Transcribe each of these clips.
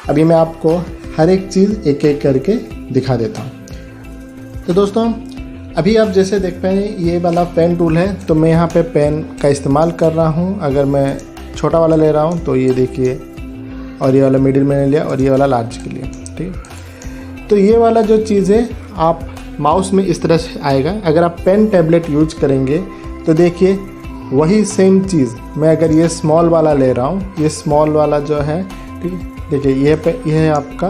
अभी मैं आपको हर एक चीज़ एक एक करके दिखा देता हूँ। तो दोस्तों अभी आप जैसे देख पाए ये वाला पेन टूल है, तो मैं यहाँ पे पेन का इस्तेमाल कर रहा हूँ। अगर मैं छोटा वाला ले रहा हूँ तो ये देखिए, और ये वाला मिडिल मैंने लिया और ये वाला लार्ज के लिए, ठीक है। तो ये वाला जो चीज़ है आप माउस में इस तरह से आएगा। अगर आप पेन टैबलेट यूज करेंगे तो देखिए वही सेम चीज़ मैं अगर ये स्मॉल वाला ले रहा हूँ, ये स्मॉल वाला जो है, ठीक है, देखिए ये आपका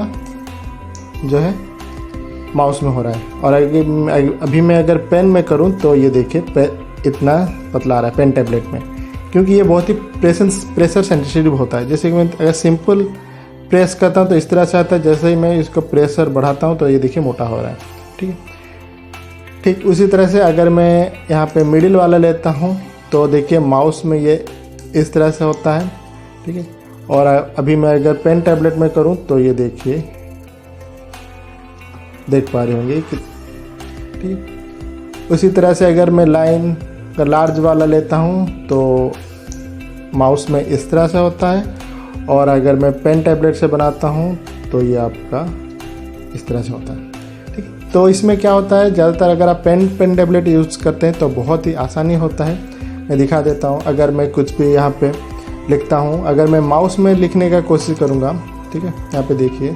जो है माउस में हो रहा है। और अभी मैं अगर पेन में करूँ तो ये देखिए इतना पतला आ रहा है पेन टैबलेट में, क्योंकि ये बहुत ही प्रेशर सेंसिटिव होता है। जैसे कि मैं अगर सिंपल प्रेस करता हूँ तो इस तरह से आता है, जैसे ही मैं इसको प्रेशर बढ़ाता हूँ तो ये देखिए मोटा हो रहा है, ठीक है। ठीक उसी तरह से अगर मैं यहाँ पे मिडिल वाला लेता हूँ तो देखिए माउस में ये इस तरह से होता है, ठीक है। और अभी मैं अगर पेन टैबलेट में करूँ तो ये देखिए, देख पा रहे होंगे कि ठीक। उसी तरह से अगर मैं लाइन का लार्ज वाला लेता हूँ तो माउस में इस तरह से होता है, और अगर मैं पेन टैबलेट से बनाता हूँ तो ये आपका इस तरह से होता है, ठीक। तो इसमें क्या होता है, ज़्यादातर अगर आप पेन टैबलेट यूज़ करते हैं तो बहुत ही आसानी होता है। मैं दिखा देता हूँ। अगर मैं कुछ भी यहाँ पे लिखता हूँ, अगर मैं माउस में लिखने का कोशिश करूँगा, ठीक है, यहाँ पे देखिए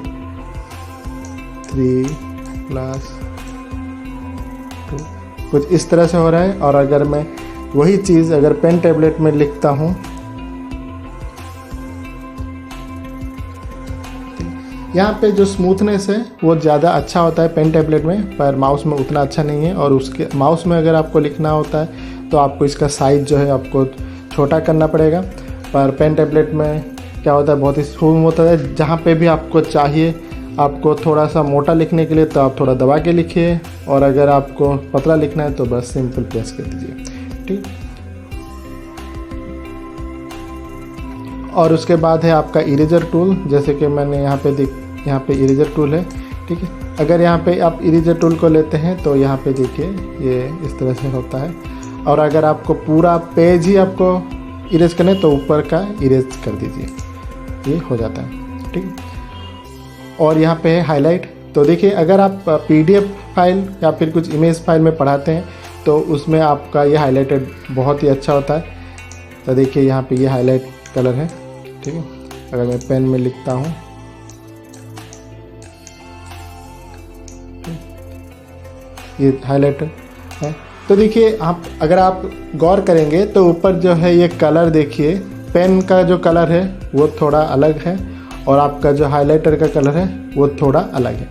3+2 कुछ इस तरह से हो रहा है। और अगर मैं वही चीज़ अगर पेन टैबलेट में लिखता हूँ, यहाँ पे जो स्मूथनेस है वो ज़्यादा अच्छा होता है पेन टैबलेट में, पर माउस में उतना अच्छा नहीं है। और उसके माउस में अगर आपको लिखना होता है तो आपको इसका साइज़ जो है आपको छोटा करना पड़ेगा। पर पेन टैबलेट में क्या होता है, बहुत ही स्मूथ होता है। जहाँ पे भी आपको चाहिए आपको थोड़ा सा मोटा लिखने के लिए तो आप थोड़ा दबा के लिखिए, और अगर आपको पतला लिखना है तो बस सिंपल प्रेस कर दीजिए, ठीक। और उसके बाद है आपका इरेजर टूल। जैसे कि मैंने यहाँ पे इरेजर टूल है, ठीक है। अगर यहाँ पे आप इरेजर टूल को लेते हैं तो यहाँ पे देखिए ये इस तरह से होता है। और अगर आपको पूरा पेज ही आपको इरेज करना है तो ऊपर का इरेज कर दीजिए, ये हो जाता है, ठीक। और यहाँ पे है हाईलाइट। तो देखिए अगर आप PDF फाइल या फिर कुछ इमेज फाइल में पढ़ाते हैं तो उसमें आपका ये हाईलाइटेड बहुत ही अच्छा होता है। तो देखिए यहाँ पे ये हाईलाइट कलर है, ठीक है। अगर मैं पेन में लिखता हूँ, ये हाईलाइटर है। तो देखिए अगर आप गौर करेंगे तो ऊपर जो है ये कलर देखिए, पेन का जो कलर है वो थोड़ा अलग है और आपका जो हाइलाइटर का कलर है वो थोड़ा अलग है।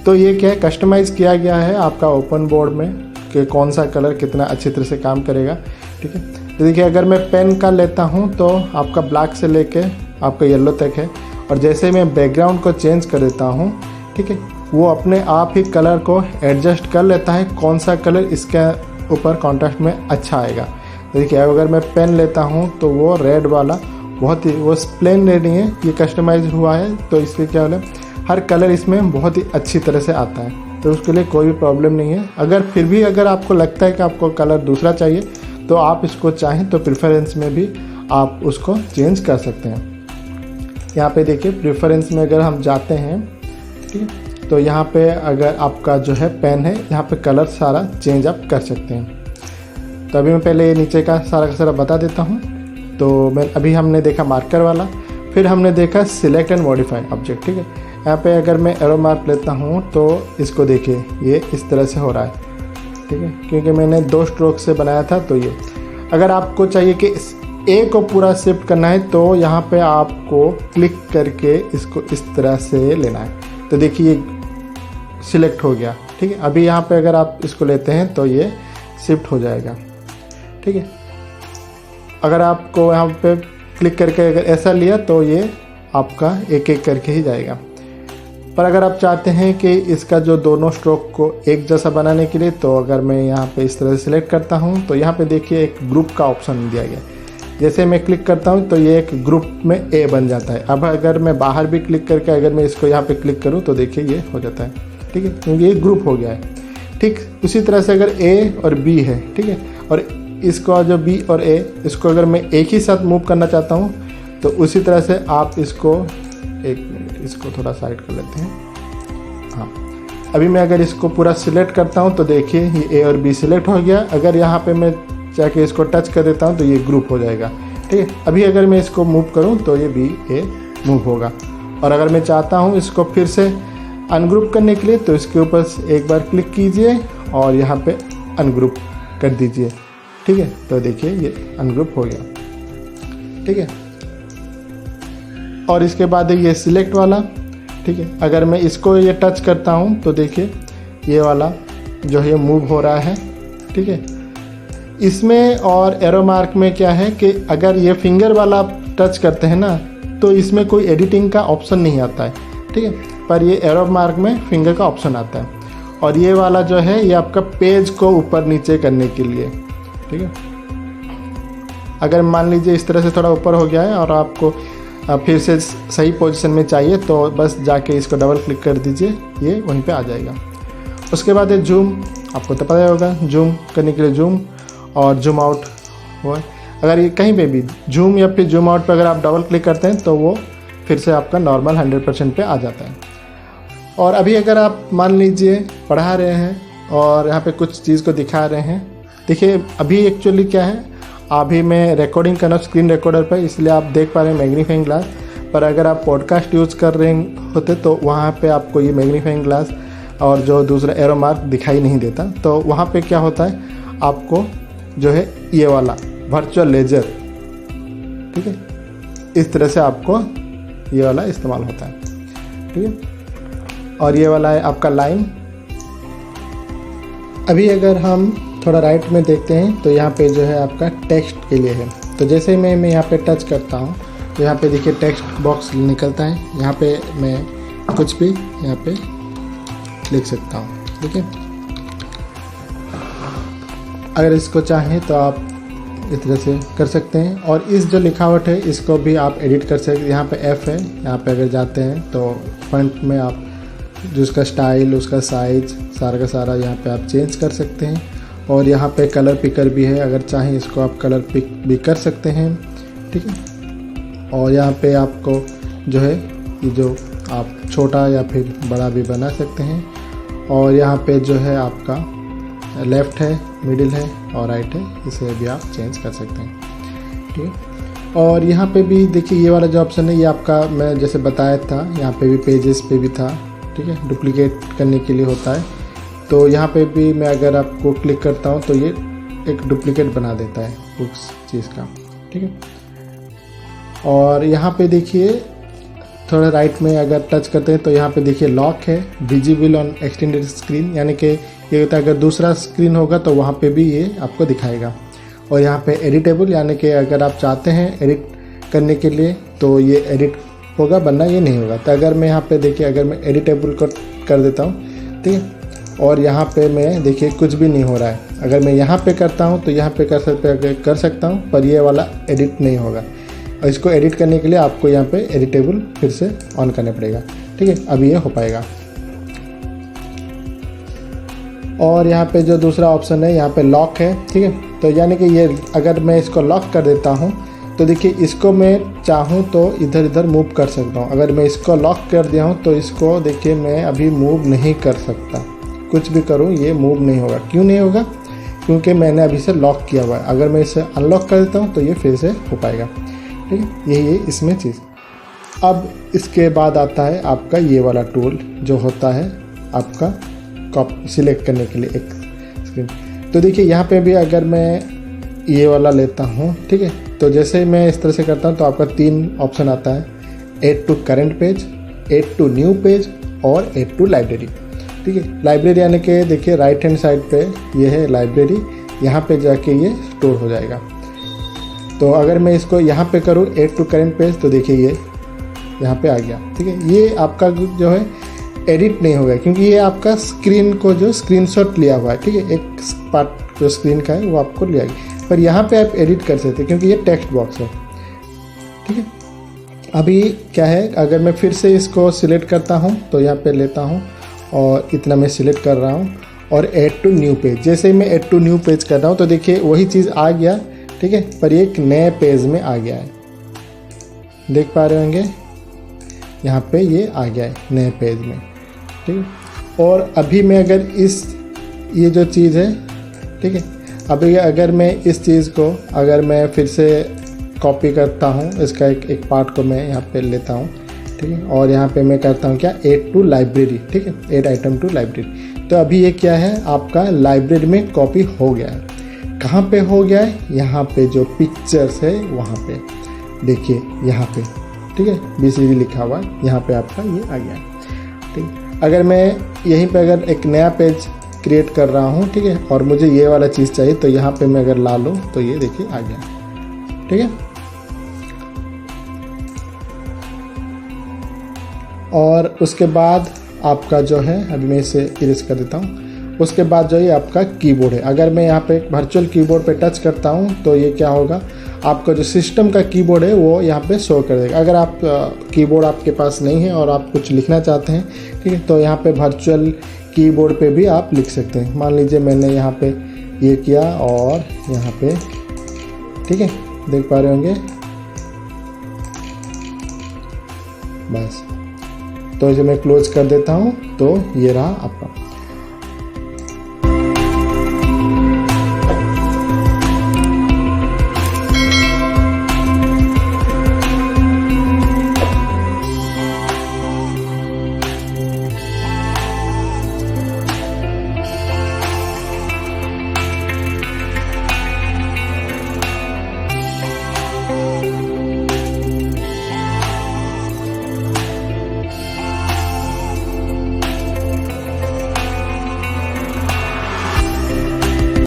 तो ये क्या है, कस्टमाइज़ किया गया है आपका ओपन बोर्ड में कि कौन सा कलर कितना अच्छी तरह से काम करेगा, ठीक है। तो देखिए अगर मैं पेन का लेता हूँ तो आपका ब्लैक से लेके आपका येलो तक है, और जैसे मैं बैकग्राउंड को चेंज कर देता हूँ, ठीक है, वो अपने आप ही कलर को एडजस्ट कर लेता है कौन सा कलर इसके ऊपर कॉन्ट्रास्ट में अच्छा आएगा। देखिए अगर मैं पेन लेता हूँ तो वो रेड वाला बहुत ही, वो प्लेन रेड नहीं है, ये कस्टमाइज हुआ है। तो इससे क्या होगा, हर कलर इसमें बहुत ही अच्छी तरह से आता है, तो उसके लिए कोई भी प्रॉब्लम नहीं है। अगर फिर भी अगर आपको लगता है कि आपको कलर दूसरा चाहिए तो आप इसको चाहें तो प्रेफरेंस में भी आप उसको चेंज कर सकते हैं। यहाँ पे देखिए प्रेफरेंस में अगर हम जाते हैं, ठीक है, तो यहाँ पे अगर आपका जो है पेन है, यहाँ पे कलर सारा चेंज आप कर सकते हैं। तो अभी मैं पहले ये नीचे का सारा बता देता हूँ। तो अभी हमने देखा मार्कर वाला, फिर हमने देखा सिलेक्ट एंड मॉडिफाई ऑब्जेक्ट, ठीक है। यहाँ पे अगर मैं एरो मार्क लेता हूँ तो इसको देखिए ये इस तरह से हो रहा है, ठीक है, क्योंकि मैंने 2 स्ट्रोक से बनाया था। तो ये अगर आपको चाहिए कि ए को पूरा शिफ्ट करना है तो यहाँ पे आपको क्लिक करके इसको इस तरह से लेना है। तो देखिए ये सिलेक्ट हो गया, ठीक है। अभी यहाँ पे अगर आप इसको लेते हैं तो ये शिफ्ट हो जाएगा, ठीक है। अगर आपको यहाँ पे क्लिक करके अगर ऐसा लिया तो ये आपका एक एक करके ही जाएगा। पर अगर आप चाहते हैं कि इसका जो दोनों स्ट्रोक को एक जैसा बनाने के लिए, तो अगर मैं यहाँ पे इस तरह से सिलेक्ट करता हूँ तो यहाँ पे देखिए एक ग्रुप का ऑप्शन दिया गया। जैसे मैं क्लिक करता हूँ तो ये एक ग्रुप में ए बन जाता है। अब अगर मैं बाहर भी क्लिक करके अगर मैं इसको यहाँ पे क्लिक करूँ तो देखिए ये हो जाता है, ठीक है, क्योंकि ये ग्रुप हो गया है। ठीक उसी तरह से अगर ए और बी है, ठीक है, और इसको जो बी और ए इसको अगर मैं एक ही साथ मूव करना चाहता हूँ तो उसी तरह से आप इसको एक मिनट इसको थोड़ा साइड कर लेते हैं। हाँ, अभी मैं अगर इसको पूरा सिलेक्ट करता हूँ तो देखिए ये ए और बी सिलेक्ट हो गया। अगर यहाँ पे मैं जाके इसको टच कर देता हूँ तो ये ग्रुप हो जाएगा, ठीक है। अभी अगर मैं इसको मूव करूँ तो ये बी ए मूव होगा। और अगर मैं चाहता हूँ इसको फिर से अनग्रुप करने के लिए तो इसके ऊपर एक बार क्लिक कीजिए और यहाँ पे अनग्रुप कर दीजिए, ठीक है। तो देखिए ये अनग्रुप हो गया, ठीक है। और इसके बाद ये सिलेक्ट वाला, ठीक है। अगर मैं इसको ये टच करता हूँ तो देखिए ये वाला जो है मूव हो रहा है, ठीक है। इसमें और एरो मार्क में क्या है कि अगर ये फिंगर वाला टच करते हैं ना तो इसमें कोई एडिटिंग का ऑप्शन नहीं आता है, ठीक है। पर ये एरो मार्क में फिंगर का ऑप्शन आता है। और ये वाला जो है ये आपका पेज को ऊपर नीचे करने के लिए, ठीक है। अगर मान लीजिए इस तरह से थोड़ा ऊपर हो गया है और आपको फिर से सही पोजीशन में चाहिए तो बस जाके इसको डबल क्लिक कर दीजिए, ये वहीं पे आ जाएगा। उसके बाद ये जूम, आपको तो पता ही होगा, जूम करने के लिए जूम और जूम आउट हुआ। अगर ये कहीं पे भी जूम या फिर जूम आउट पे अगर आप डबल क्लिक करते हैं तो वो फिर से आपका नॉर्मल 100% पे आ जाता है। और अभी अगर आप मान लीजिए पढ़ा रहे हैं और यहाँ पे कुछ चीज़ को दिखा रहे हैं, देखिए अभी एक्चुअली क्या है, अभी मैं रिकॉर्डिंग करना स्क्रीन रिकॉर्डर पर, इसलिए आप देख पा रहे हैं मैग्नीफाइंग ग्लास। पर अगर आप पॉडकास्ट यूज़ कर रहे होते तो वहाँ पे आपको ये मैग्नीफाइंग ग्लास और जो दूसरा एरो मार्क दिखाई नहीं देता। तो वहाँ पे क्या होता है, आपको जो है ये वाला वर्चुअल लेजर, ठीक है, इस तरह से आपको ये वाला इस्तेमाल होता है, ठीक है। और ये वाला है आपका लाइन। अभी अगर हम थोड़ा राइट में देखते हैं तो यहाँ पे जो है आपका टेक्स्ट के लिए है। तो जैसे मैं यहाँ पे टच करता हूँ तो यहाँ पे देखिए टेक्स्ट बॉक्स निकलता है। यहाँ पे मैं कुछ भी यहाँ पे लिख सकता हूँ, ठीक है। अगर इसको चाहें तो आप इस तरह से कर सकते हैं। और इस जो लिखावट है इसको भी आप एडिट कर सकते हैं। यहाँ पे एफ है, यहाँ पे अगर जाते हैं तो फ्रंट में आप जो उसका स्टाइल, उसका साइज सारा का सारा यहाँ पे आप चेंज कर सकते हैं। और यहाँ पे कलर पिकर भी है, अगर चाहें इसको आप कलर पिक भी कर सकते हैं, ठीक है। और यहाँ पे आपको जो है ये जो आप छोटा या फिर बड़ा भी बना सकते हैं। और यहाँ पे जो है आपका लेफ़्ट है, मिडिल है और राइट है, इसे भी आप चेंज कर सकते हैं, ठीक है। और यहाँ पे भी देखिए ये वाला जो ऑप्शन है ये आपका, मैं जैसे बताया था, यहाँ पे भी पेजेस पे भी था, ठीक है, डुप्लीकेट करने के लिए होता है। तो यहाँ पे भी मैं अगर आपको क्लिक करता हूँ तो ये एक डुप्लीकेट बना देता है उस चीज़ का, ठीक है। और यहाँ पे देखिए थोड़ा राइट में अगर टच करते हैं तो यहाँ पे देखिए लॉक है, विजिबल ऑन एक्सटेंडेड स्क्रीन, यानी कि ये होता है अगर दूसरा स्क्रीन होगा तो वहाँ पे भी ये आपको दिखाएगा। और यहाँ पे एडिटेबल, यानी कि अगर आप चाहते हैं एडिट करने के लिए तो ये एडिट होगा, वरना ये नहीं होगा। तो अगर मैं यहाँ पे देखिए अगर मैं एडिटेबल कर देता हूँ, ठीक है, और यहाँ पे मैं देखिए कुछ भी नहीं हो रहा है। अगर मैं यहाँ पे करता हूँ तो यहाँ पे कर सकता हूँ, पर ये वाला एडिट नहीं होगा। और इसको एडिट करने के लिए आपको यहाँ पे एडिटेबल फिर से ऑन करना पड़ेगा, ठीक है, अभी ये हो पाएगा। और यहाँ पे जो दूसरा ऑप्शन है यहाँ पे लॉक है, ठीक है। तो यानी कि ये अगर मैं इसको लॉक कर देता हूँ तो देखिए इसको मैं चाहूँ तो इधर इधर मूव कर सकता हूँ। अगर मैं इसको लॉक कर दिया हूँ तो इसको देखिए मैं अभी मूव नहीं कर सकता, कुछ भी करूँ ये मूव नहीं होगा। क्यों नहीं होगा? क्योंकि मैंने अभी से लॉक किया हुआ है। अगर मैं इसे अनलॉक कर देता हूँ तो ये फिर से हो पाएगा, ठीक है। यही है इसमें चीज़। अब इसके बाद आता है आपका ये वाला टूल जो होता है आपका सिलेक्ट करने के लिए एक स्क्रीन। तो देखिए यहाँ पे भी अगर मैं ये वाला लेता हूँ, ठीक है, तो जैसे मैं इस तरह से करता हूँ तो आपका 3 ऑप्शन आता है, add to current page, add to new page और ऐड टू लाइब्रेरी, ठीक है। लाइब्रेरी यानी कि देखिए राइट हैंड साइड पे ये है लाइब्रेरी, यहाँ पे जाके ये स्टोर हो जाएगा। तो अगर मैं इसको यहाँ पे करूँ ऐड टू करंट पेज तो देखिए ये यहाँ पे आ गया, ठीक है। ये आपका जो है एडिट नहीं होगा क्योंकि ये आपका स्क्रीन को जो स्क्रीनशॉट लिया हुआ है, ठीक है, एक पार्ट जो स्क्रीन का है वो आपको लिया गया। पर यहाँ पे आप एडिट कर सकते हैं क्योंकि ये टेक्स्ट बॉक्स है, ठीक है। अभी क्या है, अगर मैं फिर से इसको सिलेक्ट करता हूँ तो यहाँ पे लेता हूँ और इतना मैं सिलेक्ट कर रहा हूँ और ऐड टू न्यू पेज। जैसे ही मैं ऐड टू न्यू पेज कर रहा हूँ तो देखिए वही चीज़ आ गया, ठीक है, पर एक नए पेज में आ गया है, देख पा रहे होंगे। यहाँ पे ये आ गया है नए पेज में, ठीक है। और अभी मैं अगर ये जो चीज़ है, ठीक है, अभी अगर मैं इस चीज़ को अगर मैं फिर से कॉपी करता हूँ, इसका एक पार्ट को मैं यहाँ पे लेता हूँ, ठीक है, और यहाँ पे मैं करता हूँ क्या, ऐड टू लाइब्रेरी, ठीक है, ऐड आइटम टू लाइब्रेरी। तो अभी ये क्या है, आपका लाइब्रेरी में कॉपी हो गया है। कहाँ पे हो गया है, यहाँ पे जो पिक्चर्स है वहाँ पे देखिए, यहाँ पे, ठीक है, BCD लिखा हुआ है, यहाँ पे आपका ये आ गया है, ठीक। अगर मैं यहीं पे अगर एक नया पेज क्रिएट कर रहा हूँ, ठीक है, और मुझे ये वाला चीज़ चाहिए, तो यहाँ पे मैं अगर ला लूँ तो ये देखिए आ गया, ठीक है। और उसके बाद आपका जो है, अभी मैं इसे इरेज कर देता हूँ। उसके बाद जो है आपका कीबोर्ड है। अगर मैं यहाँ पे वर्चुअल कीबोर्ड पे टच करता हूँ तो ये क्या होगा, आपका जो सिस्टम का कीबोर्ड है वो यहाँ पे शो कर देगा। अगर आप कीबोर्ड आपके पास नहीं है और आप कुछ लिखना चाहते हैं, ठीक है, तो यहाँ पे वर्चुअल कीबोर्ड पे भी आप लिख सकते हैं। मान लीजिए मैंने यहाँ पे ये किया और यहाँ पे, ठीक है, देख पा रहे होंगे, बस। तो इसे मैं क्लोज कर देता हूँ, तो ये रहा आपका।